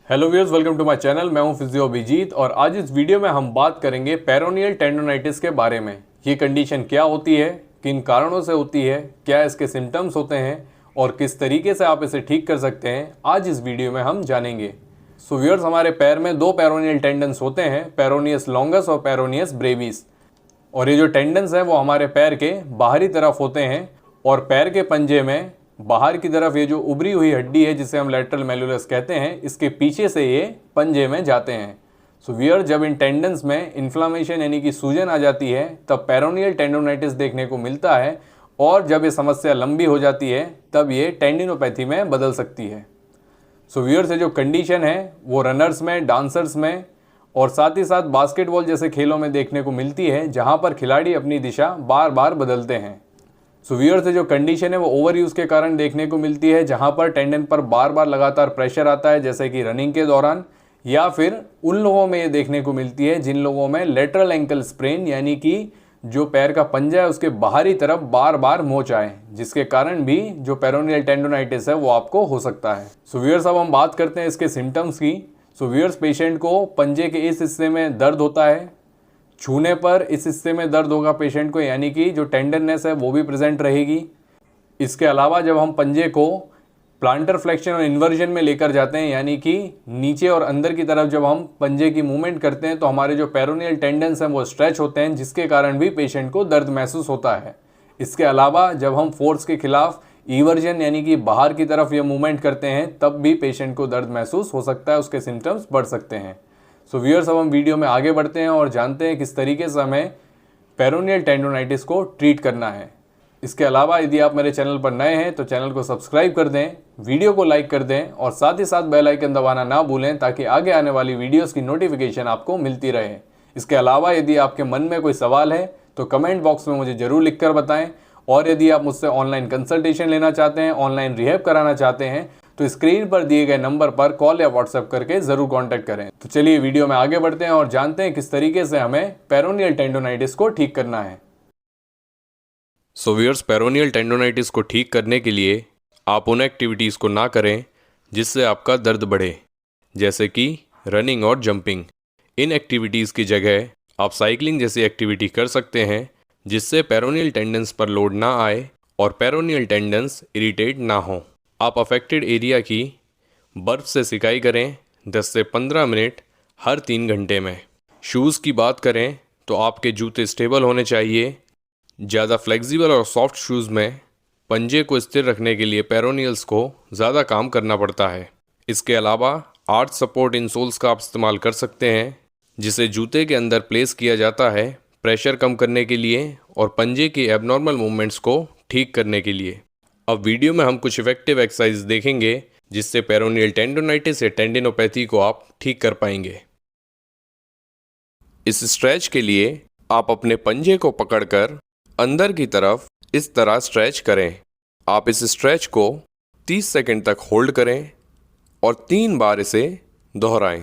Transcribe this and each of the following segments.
Hello viewers, welcome to my channel. मैं हूं physio Abhijit और आज इस वीडियो में हम बात करेंगे पेरोनियल टेंडोनाइटिस के बारे में। ये कंडीशन क्या होती है, किन कारणों से होती है, क्या इसके सिम्टम्स होते हैं और किस तरीके से आप इसे ठीक कर सकते हैं, आज इस वीडियो में हम जानेंगे। सो व्यूअर्स, हमारे पैर में दो पेरोनियल टेंडन्स होते हैं, पेरोनियस लॉन्गस और पेरोनियस ब्रेविस। और ये जो टेंडन्स हैं वो हमारे पैर के बाहरी तरफ होते हैं और पैर के पंजे में बाहर की तरफ ये जो उभरी हुई हड्डी है जिसे हम लैटरल मेलुलस कहते हैं, इसके पीछे से ये पंजे में जाते हैं। सो व्यूअर, जब इन टेंडन्स में इन्फ्लामेशन यानी कि सूजन आ जाती है तब पेरोनियल टेंडोनाइटिस देखने को मिलता है और जब ये समस्या लंबी हो जाती है तब ये टेंडिनोपैथी में बदल सकती है। सो व्यूअर, से जो कंडीशन है वो रनर्स में, डांसर्स में और साथ ही साथ बास्केटबॉल जैसे खेलों में देखने को मिलती है जहां पर खिलाड़ी अपनी दिशा बार बार बदलते हैं। सो व्यूअर, से जो कंडीशन है वो ओवर यूज़ के कारण देखने को मिलती है जहां पर टेंडन पर बार बार लगातार प्रेशर आता है, जैसे कि रनिंग के दौरान, या फिर उन लोगों में ये देखने को मिलती है जिन लोगों में लेटरल एंकल स्प्रेन यानी कि जो पैर का पंजा है उसके बाहरी तरफ बार बार मोच आए, जिसके कारण भी जो पेरोनियल टेंडोनाइटिस है वो आपको हो सकता है। सो व्यूअर्स, अब हम बात करते हैं इसके सिम्टम्स की। सो व्यूअर्स, पेशेंट को पंजे के इस हिस्से में दर्द होता है, छूने पर इस हिस्से में दर्द होगा पेशेंट को, यानी कि जो टेंडरनेस है वो भी प्रेजेंट रहेगी। इसके अलावा जब हम पंजे को प्लांटर फ्लेक्शन और इन्वर्जन में लेकर जाते हैं, यानी कि नीचे और अंदर की तरफ जब हम पंजे की मूवमेंट करते हैं तो हमारे जो पेरोनियल टेंडन्स हैं वो स्ट्रेच होते हैं, जिसके कारण भी पेशेंट को दर्द महसूस होता है। इसके अलावा जब हम फोर्स के खिलाफ इवर्जन यानी कि बाहर की तरफ ये मूवमेंट करते हैं तब भी पेशेंट को दर्द महसूस हो सकता है, उसके सिम्टम्स बढ़ सकते हैं। सो व्यूअर्स, अब हम वीडियो में आगे बढ़ते हैं और जानते हैं किस तरीके से हमें पेरोनियल टेंडोनाइटिस को ट्रीट करना है। इसके अलावा यदि आप मेरे चैनल पर नए हैं तो चैनल को सब्सक्राइब कर दें, वीडियो को लाइक कर दें और साथ ही साथ बेल आइकन दबाना ना भूलें ताकि आगे आने वाली वीडियोस की नोटिफिकेशन आपको मिलती रहे। इसके अलावा यदि आपके मन में कोई सवाल है तो कमेंट बॉक्स में मुझे ज़रूर लिख कर बताएं और यदि आप मुझसे ऑनलाइन कंसल्टेशन लेना चाहते हैं, ऑनलाइन रिहैब कराना चाहते हैं तो स्क्रीन पर दिए गए नंबर पर कॉल या व्हाट्सएप करके ज़रूर कांटेक्ट करें। तो चलिए वीडियो में आगे बढ़ते हैं और जानते हैं किस तरीके से हमें पेरोनियल टेंडोनाइटिस को ठीक करना है। सो व्यूअर्स, पेरोनियल टेंडोनाइटिस को ठीक करने के लिए आप उन एक्टिविटीज़ को ना करें जिससे आपका दर्द बढ़े, जैसे कि रनिंग और जंपिंग। इन एक्टिविटीज़ की जगह आप साइकिलिंग जैसी एक्टिविटी कर सकते हैं जिससे पेरोनियल टेंडन्स पर लोड ना आए और पेरोनियल टेंडन्स इरिटेट ना हो। आप अफेक्टेड एरिया की बर्फ़ से सिकाई करें 10 से 15 मिनट हर 3 घंटे में। शूज़ की बात करें तो आपके जूते स्टेबल होने चाहिए। ज़्यादा फ्लेक्सिबल और सॉफ्ट शूज़ में पंजे को स्थिर रखने के लिए पेरोनियल्स को ज़्यादा काम करना पड़ता है। इसके अलावा आर्च सपोर्ट इंसोल्स का आप इस्तेमाल कर सकते हैं जिसे जूते के अंदर प्लेस किया जाता है प्रेशर कम करने के लिए और पंजे की एबनॉर्मल मूवमेंट्स को ठीक करने के लिए। अब वीडियो में हम कुछ इफेक्टिव एक्सरसाइज देखेंगे जिससे पेरोनियल टेंडोनाइटिस या टेंडिनोपैथी को आप ठीक कर पाएंगे। इस स्ट्रेच के लिए आप अपने पंजे को पकड़कर अंदर की तरफ इस तरह स्ट्रेच करें। आप इस स्ट्रेच को 30 सेकंड तक होल्ड करें और 3 बार इसे दोहराएं।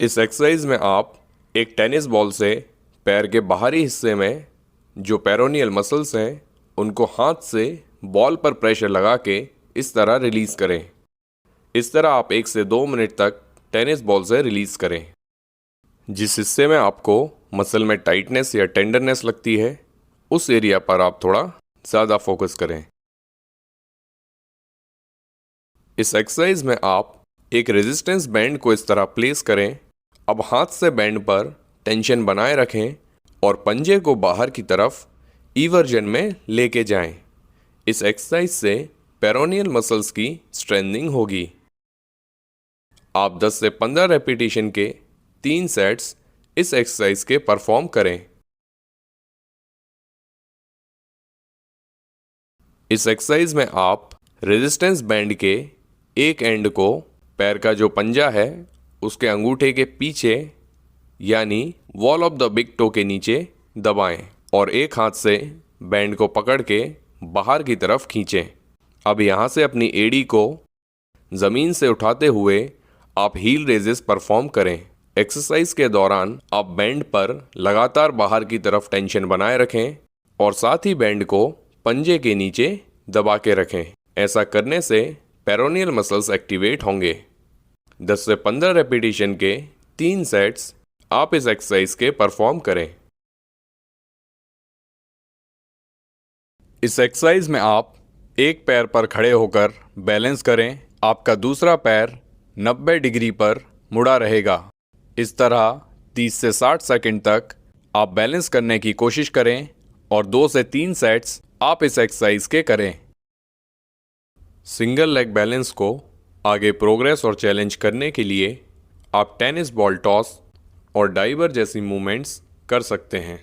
इस एक्सरसाइज में आप एक टेनिस बॉल से पैर के बाहरी हिस्से में जो पेरोनियल मसल्स हैं उनको हाथ से बॉल पर प्रेशर लगा के इस तरह रिलीज़ करें। इस तरह आप 1 से 2 मिनट तक टेनिस बॉल से रिलीज़ करें। जिस हिस्से में आपको मसल में टाइटनेस या टेंडरनेस लगती है उस एरिया पर आप थोड़ा ज़्यादा फोकस करें। इस एक्सरसाइज में आप एक रेजिस्टेंस बैंड को इस तरह प्लेस करें। अब हाथ से बैंड पर टेंशन बनाए रखें और पंजे को बाहर की तरफ इवर्जन में लेके जाएं। इस एक्सरसाइज से पेरोनियल मसल्स की स्ट्रेंथनिंग होगी। आप 10 से 15 रेपिटेशन के 3 सेट्स इस एक्सरसाइज के परफॉर्म करें। इस एक्सरसाइज में आप रेजिस्टेंस बैंड के एक एंड को पैर का जो पंजा है उसके अंगूठे के पीछे यानी wall of the big toe के नीचे दबाएं और एक हाथ से बैंड को पकड़ के बाहर की तरफ खींचें। अब यहाँ से अपनी एड़ी को ज़मीन से उठाते हुए आप हील रेजेस परफॉर्म करें। एक्सरसाइज के दौरान आप बैंड पर लगातार बाहर की तरफ टेंशन बनाए रखें और साथ ही बैंड को पंजे के नीचे दबा के रखें। ऐसा करने से पेरोनियल मसल्स एक्टिवेट होंगे। 10 से 15 रेपिटेशन के 3 सेट्स आप इस एक्सरसाइज के परफॉर्म करें। इस एक्सरसाइज में आप एक पैर पर खड़े होकर बैलेंस करें। आपका दूसरा पैर 90 डिग्री पर मुड़ा रहेगा। इस तरह 30 से 60 सेकंड तक आप बैलेंस करने की कोशिश करें और 2 से 3 सेट्स आप इस एक्सरसाइज के करें। सिंगल लेग बैलेंस को आगे प्रोग्रेस और चैलेंज करने के लिए आप टेनिस बॉल टॉस और डाइवर जैसी मूवमेंट्स कर सकते हैं।